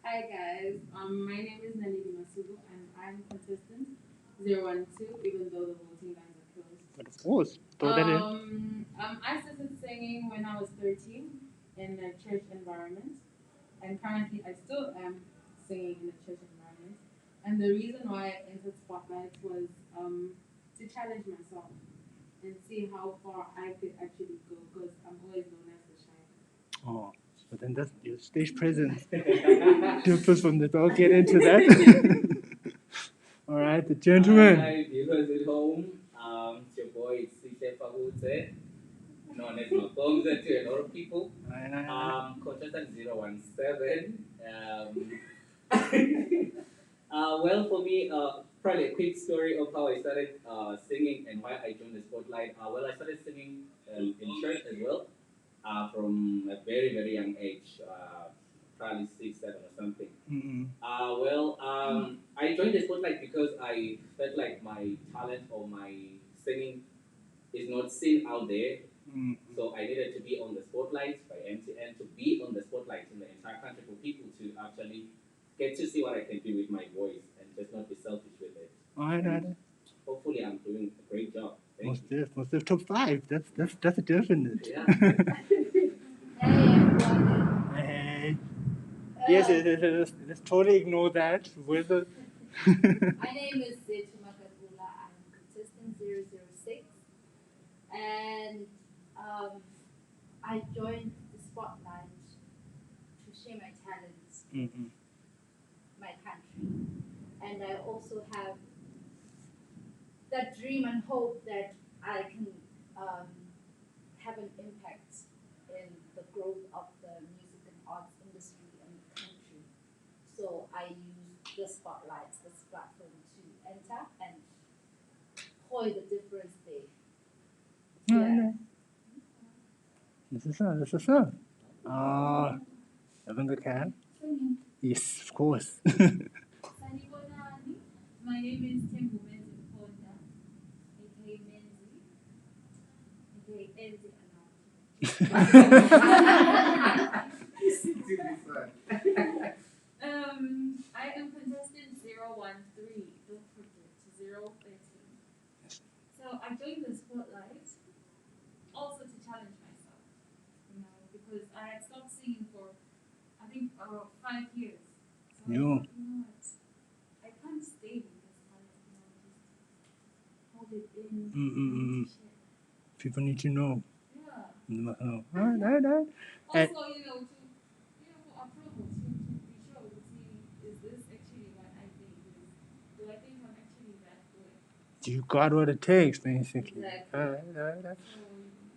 Hi guys, my name is Nalini Masudu and I'm contestant 012, even though the voting lines are closed. But of course, throw that in. I started singing when I was 13 in a church environment, and currently I still am singing in a church environment. And the reason why I entered Spotlight was to challenge myself and see how far I could actually go because I'm always known as the shy. Oh, but then that's your stage presence differs from the. I'll get into that. All right, the gentleman. Hi, viewers at home. It's your boy, CJ Fahute, known as Makomza to a lot of people. Contestant 017. Well, for me, probably a quick story of how I started singing and why I joined the spotlight. Well, I started singing in church as well from a very, very young age, probably 6, 7 or something. I joined the spotlight because I felt like my talent or my singing is not seen out there. So I needed to be on the spotlight by MTN, to be on the spotlight in the entire country for people to actually get to see what I can do with my voice and just not be selfish with it. All right. Hopefully, I'm doing a great job. Thank you. Most of top 5. That's a definite. Yeah. Hey. Yes, let's totally ignore that. Whether. My name is Zetu Makagula. I'm contestant 006. And I joined the spotlight to share my talents, my country. And I also have that dream and hope that I can have an impact in the growth of the music and arts industry in the country. So I use the spotlight, this platform to enter and point the difference there. Yeah. This is her. Lavender can. Yes, of course. Sanibonani. My name is Tembu Menzi Ponda, aka Menzi, aka Enzi I am contestant 013. Don't forget 013. So I joined the spotlight also to challenge myself, because I had stopped singing for I think 5 years. So Yo. what? I can't stay with this talent, just hold it in. Mm-mm-mm. People need to know. Yeah. All right. Also, to for approval, to be sure to see, is this actually what I think is? Do I think I'm actually that good? You got what it takes, basically. Exactly. All right. So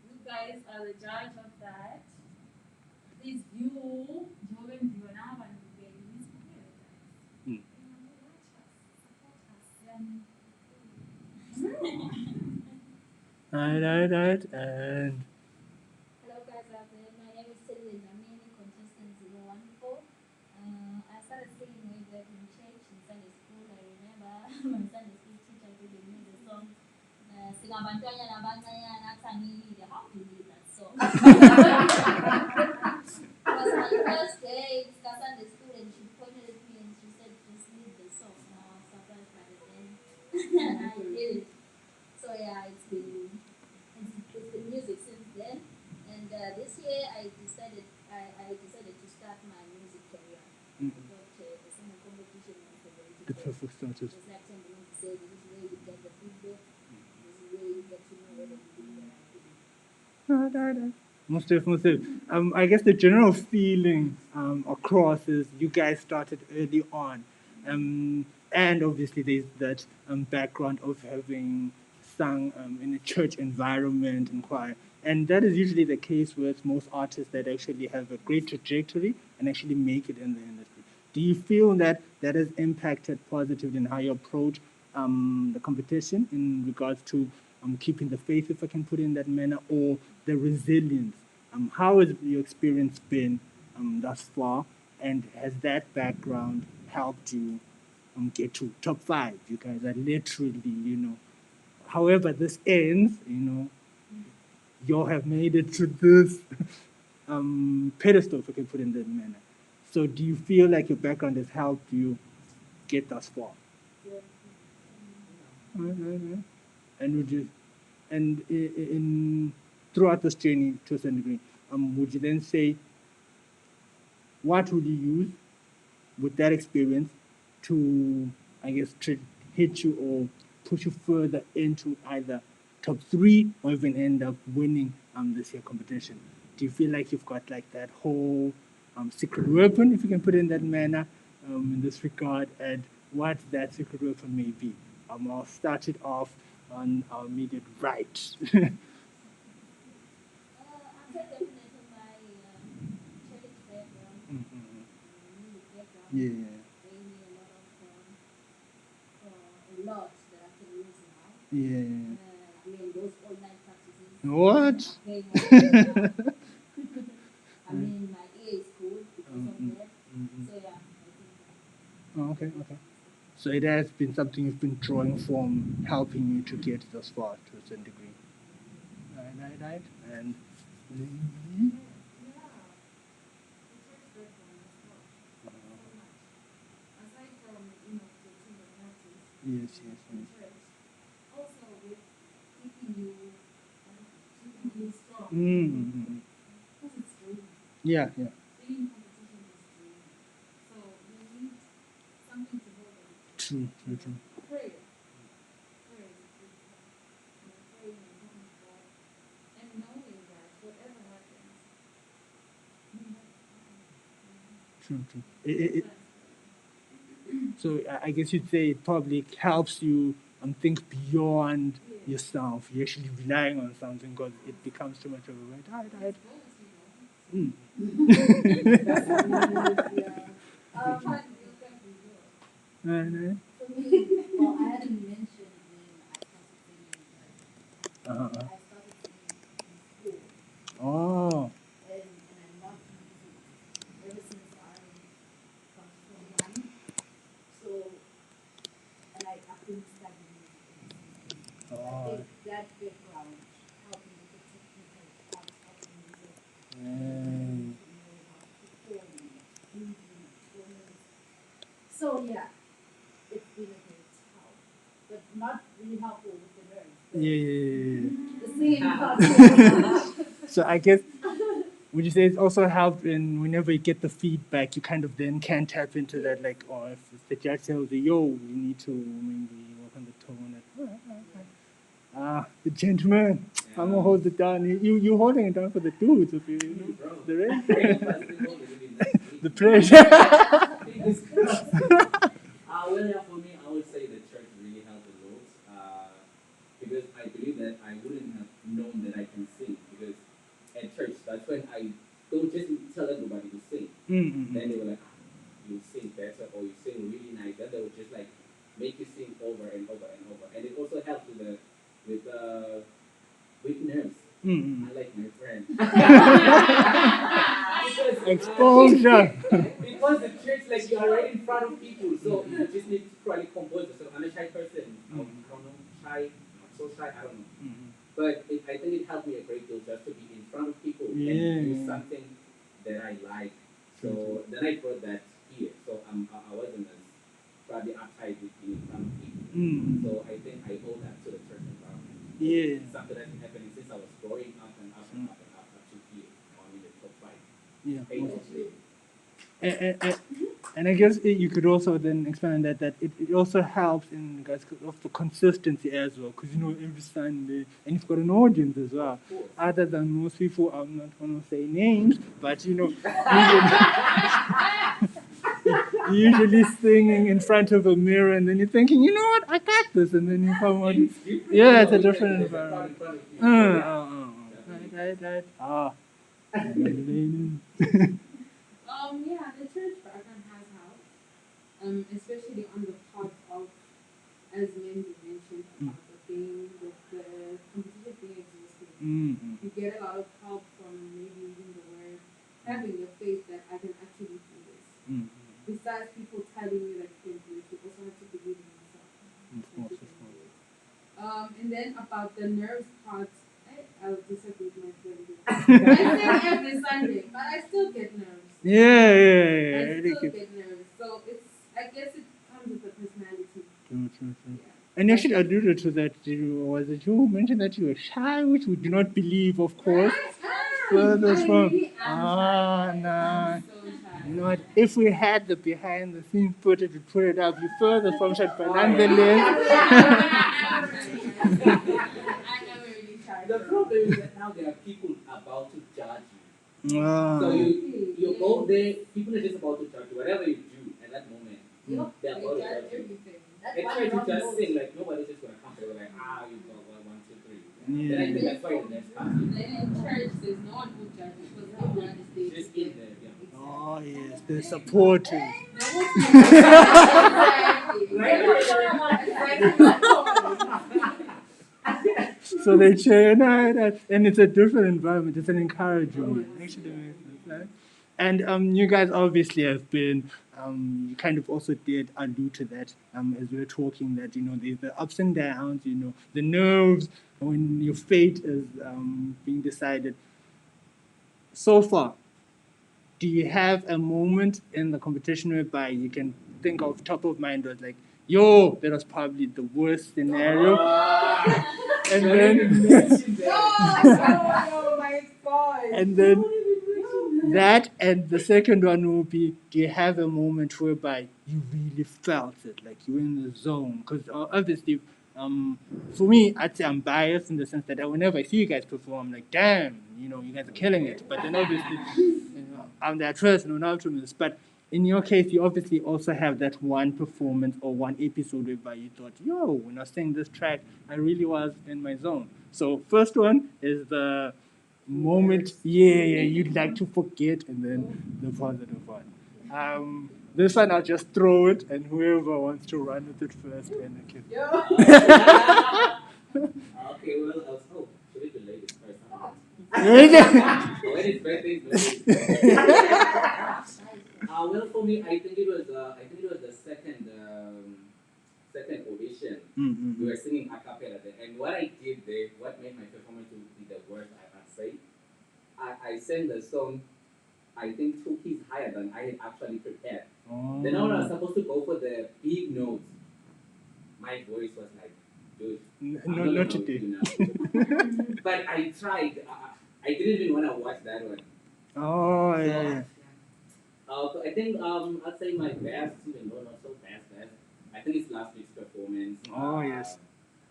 you guys are the judge of that. Please view Joven Dionava and please prepare Mm. Right. And Hello guys out there, my name is Celine Namini, contestant 014. I started singing way back in church in Sunday school. I remember my Sunday school teacher giving me the song Singabantwana Nabantwana Natsangilile. How to lead that song? It was my first day in Sunday school and she pointed at me and she said, just lead the song. Now I was surprised by the end. And I did it. So yeah, it's been music since then. And this year I decided to start my music career. I thought the summer competition was the way to the go. perfect status. Just like somebody to say, this is where you get the feedback. This is where you get to know whether you're doing the right thing. Right. Most definitely. I guess the general feeling across is you guys started early on. And obviously there's that background of having sung in a church environment and choir. And that is usually the case with most artists that actually have a great trajectory and actually make it in the industry. Do you feel that that has impacted positively in how you approach the competition in regards to keeping the faith, if I can put it in that manner, or the resilience? How has your experience been thus far, and has that background helped you get to top 5? You guys are literally, however this ends, you all have made it to this pedestal, if I can put it in that manner. So do you feel like your background has helped you get thus far? Mhm. And would you, and in throughout this journey to a certain degree, would you then say what would you use with that experience to, I guess, to hit you or push you further into either top three or even end up winning this year competition? Do you feel like you've got like that whole secret weapon, if you can put it in that manner, in this regard, and what that secret weapon may be? I'll start it off on our immediate right. I'm very definite on my church background, Mhm. music background. Yeah. Gave me a lot that I can use now. Yeah. I mean, those all night practices. What? are paying off now. I mean, my ear is good because of that. Mhm. So yeah, I think that. Oh, okay, okay. So it has been something you've been drawing from, helping you to get this far to a certain degree. Right. And Yeah, the church background has helped so much. Aside from, the team of practice yes. in church, also with keeping you, strong. Mm-hmm. Because it's draining. Yeah. Singing competition is draining. So you need something to hold on to. True. Prayer. Prayer is a big help. Praying and talking to God and knowing that whatever happens, you have a plan. True. Plans for you. So I guess you'd say it probably helps you think beyond Yeah. yourself. You're actually relying on something because it becomes too much of a weight. Right. Mm. But Right. for me, well, I hadn't mentioned when I started singing, but Uh-huh. I started singing in school, Oh. and I loved music ever since I from young. So, and I've been studying music ever since then. I Oh. think that background helped me with the technical parts of the music, Mm. to know how to perform and breathing and tones. So yeah, it's been a great help, but not really helpful with the nerves. But Yeah. the singing part. So I guess would you say it's also helped in whenever you get the feedback, you kind of then can tap into that, like, or if the judge tells you, yo, you need to maybe work on the tone. The gentleman, I'm gonna hold it down. You holding it down for the dudes, if you know, Bro. the rest, The the pressure. well, yeah, for me, I would say the church really helped a lot. Because I believe that I wouldn't have known that I can sing. Because at church, that's when I don't just tell everybody to sing. Then they were like, you sing better or you sing really nice. Then they would just like make you sing over and over and over. And it also helps with nerves. I like my friend. Because, Exposure. because the church, like, you are right in front of people, so you just need to probably compose yourself. I'm a shy person. I don't know, shy, not so shy, I don't know. But I think it helped me a great deal just to be in front of people and do something that I like. So then I brought that here. So I wasn't as probably uptight with being in front of people. So I think I owe that to the church environment. Yeah. It's something that's been happening since I was growing up and up and up and up to here. I'm in the top 5. Yeah. Eight of them. And I guess you could also then expand on that it also helps in regards of the consistency as well, because every Sunday, and you've got an audience as well. Of course. Other than most people, I'm not going to say names, but usually singing in front of a mirror, and then you're thinking, you know what, I got this, and then you come out. Yeah, it's a different environment. Right. Yeah, the church background has helped. Especially on the part of, as Lindsay mentioned, about the competition being exhausting. You get a lot of help from maybe reading the word, having your faith that I can actually do this. Besides people telling you that you can do it, you also have to believe in yourself. That you can do it. And then about the nerves part, I'll disagree with my friend here. I sing every Sunday, but I still get nerves. Yeah, yeah, I yeah. still Okay. get nervous. So I guess it comes with the personality. True, true, true. Yeah. And you should alluded to that. Was it you who mentioned that you were shy, which we do not believe, of course. Further I from really am shy. no. I'm so shy. You know what? If we had the behind the scenes footage, we'd put it up. You further from shy, but I'm nonetheless. really shy. The problem is that now there are people about to judge you. So Ah. you go there, people are just about to judge you. Whatever you do at that moment, Yup, they're they about to judge judge you. everything. That's They why try to wrong just notes. sing like nobody's just gonna come. They were like, you go 1, 2, 3. Yeah. Then I think that's why the next part Then in church, there's no one who judges because everyone is there. just in there. Yeah. Oh yes, the supporters. So they cheer, and it's a different environment. It's an encouragement. Actually, makes sense, right? And you guys obviously have been, you kind of also did allude to that as we were talking that there's the ups and downs, the nerves when your fate is being decided. So far, do you have a moment in the competition whereby you can think of top of mind was like, yo, that was probably the worst scenario, and then Oh my God. and then that, and the second one will be, do you have a moment whereby you really felt it, like you were in the zone? Because obviously, for me, I'd say I'm biased in the sense that whenever I see you guys perform, I'm like, damn, you guys are killing it. But then obviously, I'm the actress and an optimist. But in your case, you obviously also have that one performance or one episode whereby you thought, yo, when I was singing this track, I really was in my zone. So first one is the moment, yeah, you'd like to forget, and then the positive one. This one I'll just throw it, and whoever wants to run with it first, and okay. Okay, well, I was should it be ladies first? Yeah. When it's birthdays, well, for me, I think it was the second audition. We were singing a cappella there, and what I did there, what made my performance to be the worst, I'd say, I sang the song, I think 2 keys higher than I had actually prepared. Then when I was supposed to go for the big notes, my voice was like, dude, No, I'm not not today. But I tried. I didn't even want to watch that one. Oh, So, yeah. so I think I'd say my best, even though not so best. I think it's last week's performance. Oh, yes.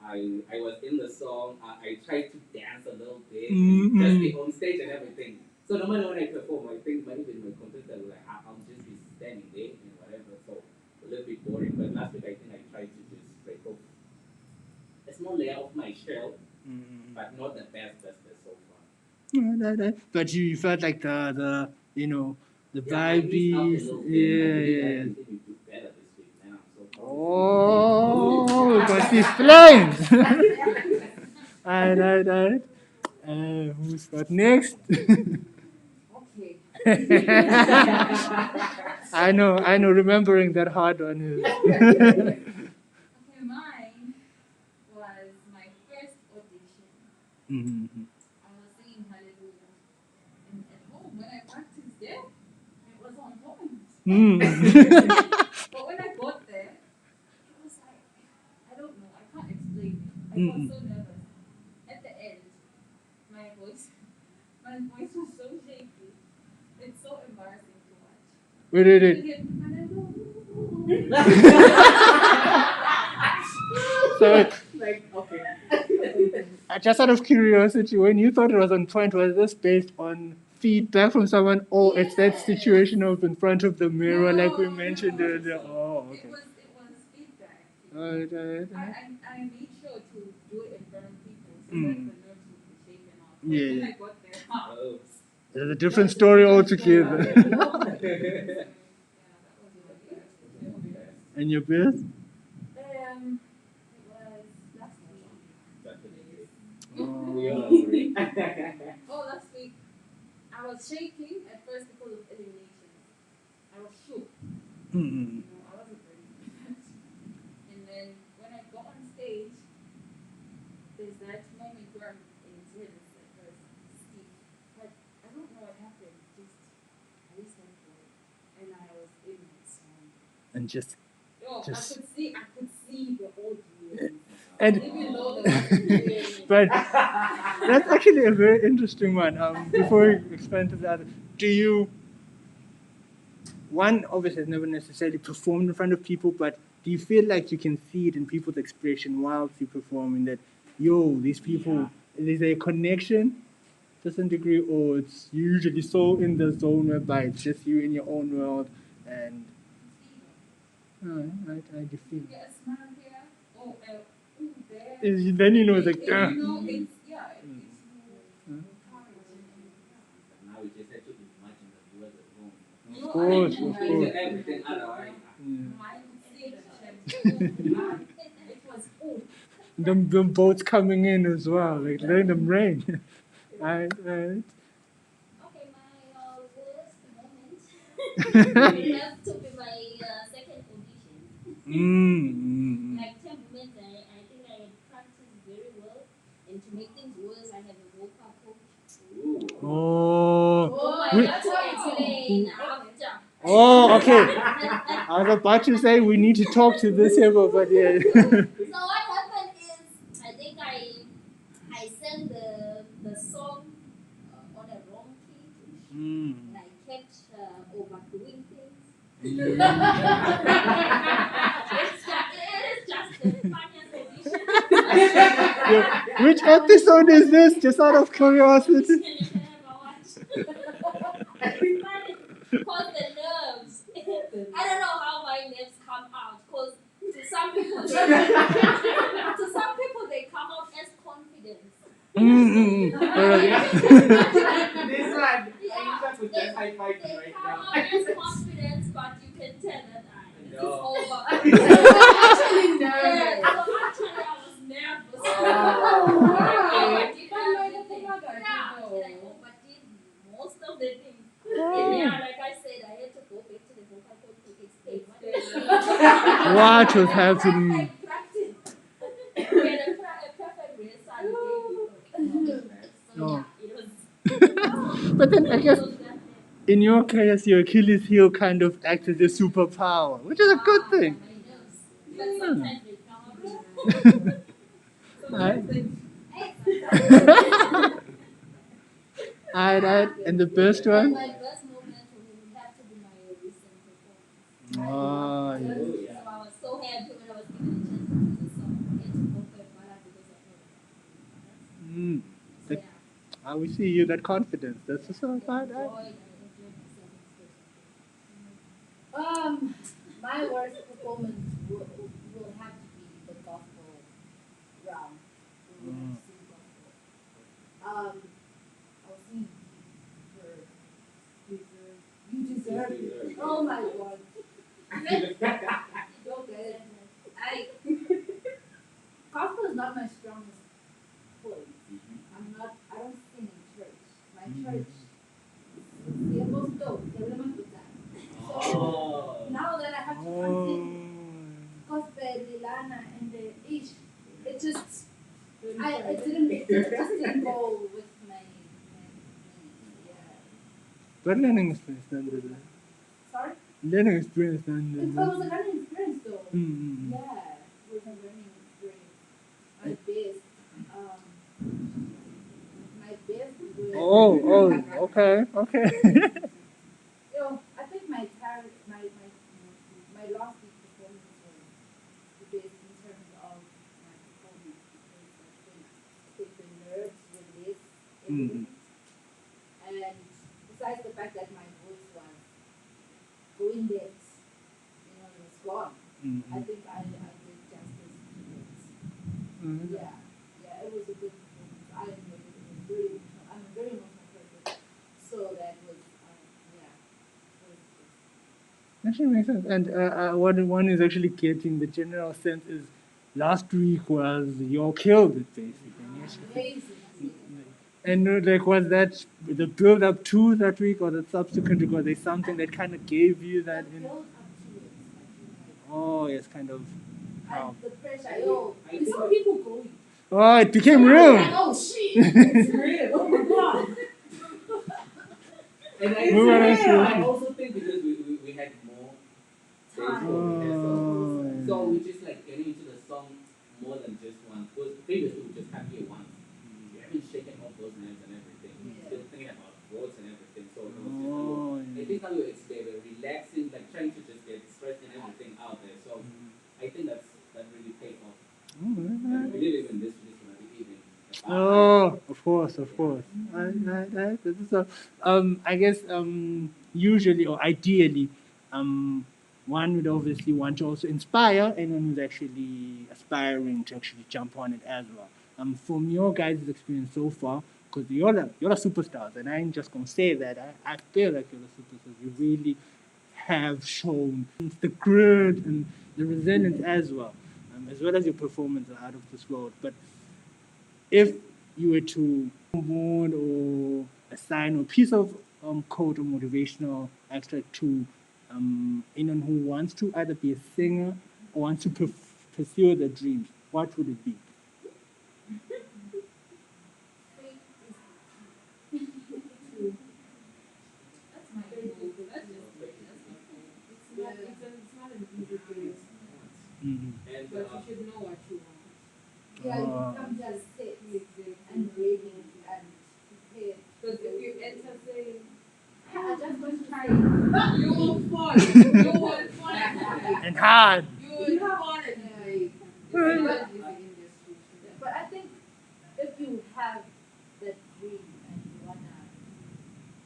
I was in the song. I tried to dance a little bit, Mm-mm. just be on stage and everything. So normally when I perform, I think even my competitor will like, I'll just be standing there and whatever. So a little bit boring. But last week I think I tried to just break off a small layer of my shell, but not the best so far. But you felt like the the Yeah, I missed out a vibes, little bit. I yeah, believe I yeah. can do better this week. Man, I'm so proud. Oh, we got these flames. Alright. Who's got next? Okay. I know. Remembering that hard one is. Okay, mine was my first audition. Mhm. I was singing Hallelujah. And at home, when I practiced it, it was on point. But when I got there, it was like, I don't know, I can't explain it. I was so nervous. At the end, my voice was so shaky. It's so embarrassing to watch. Wait. So, Like, okay. just out of curiosity, when you thought it was on point, was this based on feedback from someone, or it's that situation of in front of the mirror, like we mentioned earlier? Oh, okay. It was feedback. Alright. I made sure to do it in front of people so that the nerves would be shaken off. But Yeah, when yeah. I got there, Oh. There's a different story altogether. yeah, that was my best. And your best? It was last week. We all agree. Last week. I was shaking at first because of elimination. I was shook. I wasn't ready for that. And then when I got on stage, there's that moment where I'm in tears, like I was stiff. But I don't know what happened. I just had to and just Oh, Just- I could see the old years. and Even though the ones but that's actually a very interesting one. Before we expand to that, do you one obviously has never necessarily performed in front of people, but do you feel like you can see it in people's expression whilst you performing that, yo, these people, is there a connection to some degree, or it's usually so in the zone whereby it's just you in your own world and I do feel. get a smile here, or ooh, there. Then you know it's like, You know, it's yeah, it's more encouraging. Now we just have to imagine that you were the wrong. of course, of Imagine course. everything otherwise. My conversation, it was ooh. Them boats coming in as well, like letting them rain. Right. Okay, my worst moment it has to be my second audition. Like temperament, I think I had practiced very well, and to make things worse, I have a vocal coach. Oh. I have to explain after. Oh, okay. I was about to say we need to talk to this here, but yeah. So what happened is, I think I sang the song on a wrong key, and I kept overdoing things. It is just the funniest audition. Yeah. Which episode is this? Just out of curiosity. You can never watch. Because the nerves. I don't know how my nerves come out. Because to some people, they come out as confidence. This one. Yeah, Could just high five they right come now. out as confidence, but you can tell that this is No. over. Actually Yeah, nervous. so actually I was nervous. Oh, I okay. did But like everything. the mother, Yeah, no. and I overdid most of the things. Yeah, like I said, I had to go back to the vocal coach to explain What was happening? I practiced. We had a perfect rehearsal the day before. So Oh. yeah, it was. But then I guess it was that in your case, your Achilles heel kind of acts as a superpower, which is a good thing. My nerves. But sometimes they come up. Alright, and the best And one? my best moment would have to be my recent performance. Oh, yeah. Oh, So yeah. I was so happy when I was given a chance to do the song. I had to go for a ballad because I know Mm. So yeah, We see you that confidence. That's the song. I enjoyed myself in My worst performance will have to be the gospel round. We will have to sing gospel. I'll sing You deserve it. Oh my God. Don't get it. Gospel is not my strongest point. I don't sing in church. My church is with that. Oh. Now that I have to come sing gospel, Lilana, and the ish, it just didn't go with my yeah. But learning experience nonetheless. Sorry? Learning experience It nonetheless. was a learning experience though. Mm-hmm. Yeah, it was a learning experience. My best, was Oh, okay. I think my last week performance was the best in terms of my performance because I think the nerves were less evident. And besides the fact that my voice was going dead, it was gone. I think I did justice to it. Yeah, it was a good performance. I enjoyed it. It was very emotional. I'm a very emotional person, so that was Actually makes sense. And what one is actually getting the general sense is last week was you killed it basically. amazing. And like was that the build up to that week or the subsequent week? Was there something that kind of gave you that? The build up to it, I Oh, yes, kind of. How? and the pressure. We saw people going. Oh, it became real. Oh shit! It's real. Oh my God. And I I also think because we had more it's for rehearsal. Oh, So we just like getting into the song more than just once. Because previously we just come here once. We haven't shaken off those nerves and everything. Still thinking about words and everything. So it was just I think how they were relaxing, like trying to just get stress and everything out there. So I think that really paid off. And I believe even this is gonna be even. Oh, of course, of course. So, I guess usually or ideally, one would obviously want to also inspire anyone who's actually aspiring to actually jump on it as well. From your guys' experience so far, because you're the superstars, and I ain't just gonna say that. I feel like you're the superstars. You really have shown the grit and the resilience as well as your performance are out of this world. But if you were to award or assign a piece of quote or motivational extract to anyone who wants to either be a singer or wants to pursue their dreams, what would it be? That's my goal. That's just me. That's my goal. It's not an easy thing, Mm-hmm. And but you should know what you want. Yeah, you can't just sit and reading and prepare. Because if you enter saying, I just want to try. you will fall. You will fall. And hard. You will fall and like, it's not an easy industry. But I think if you have that dream and you wanna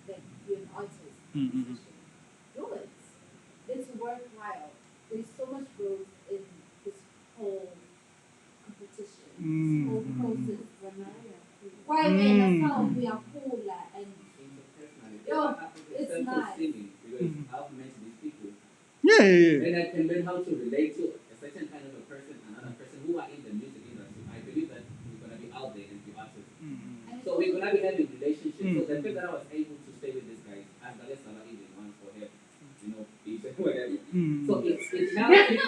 like be an artist, Mm-hmm. musician, do it. It's worthwhile. There's so much growth in this whole competition, this whole process. Why we in the sound we are cooler and Yo, it's it's nice. singing because I've met these people Yeah. and I can learn how to relate to a certain kind of a person, another person who are in the music industry. I believe that we're gonna be out there and be artists. Mm-hmm. So we're gonna be having relationships. So the fact that I was able to stay with this guy, as the less than even once for him, peace and whatever. Mm. So it's now taking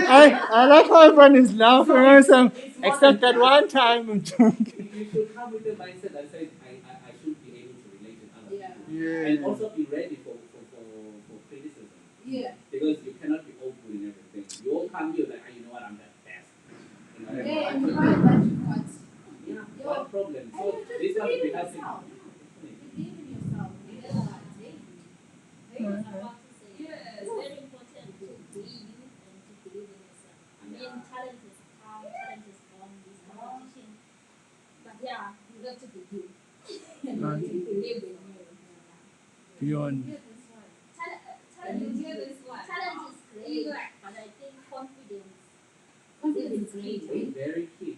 I like how everyone is laughing except that one time I'm joking. you should come with the mindset that says I should be able to relate with other Yeah. people. Yeah. And also be ready for criticism. Yeah. Because you cannot be all good in everything. You all come here like, you know what, I'm the best. Yeah, and you find that you got Yeah, what problem? and So you just this one believe we in have to yourself. Believe in yourself. Yeah. I was about to say, it's very important to believe and to believe in yourself. I mean, talent is come, talent is born, this competition. But yeah, you have to believe. And you have to believe in you. Beyond. Talent is great, but I think confidence is even greater. very key.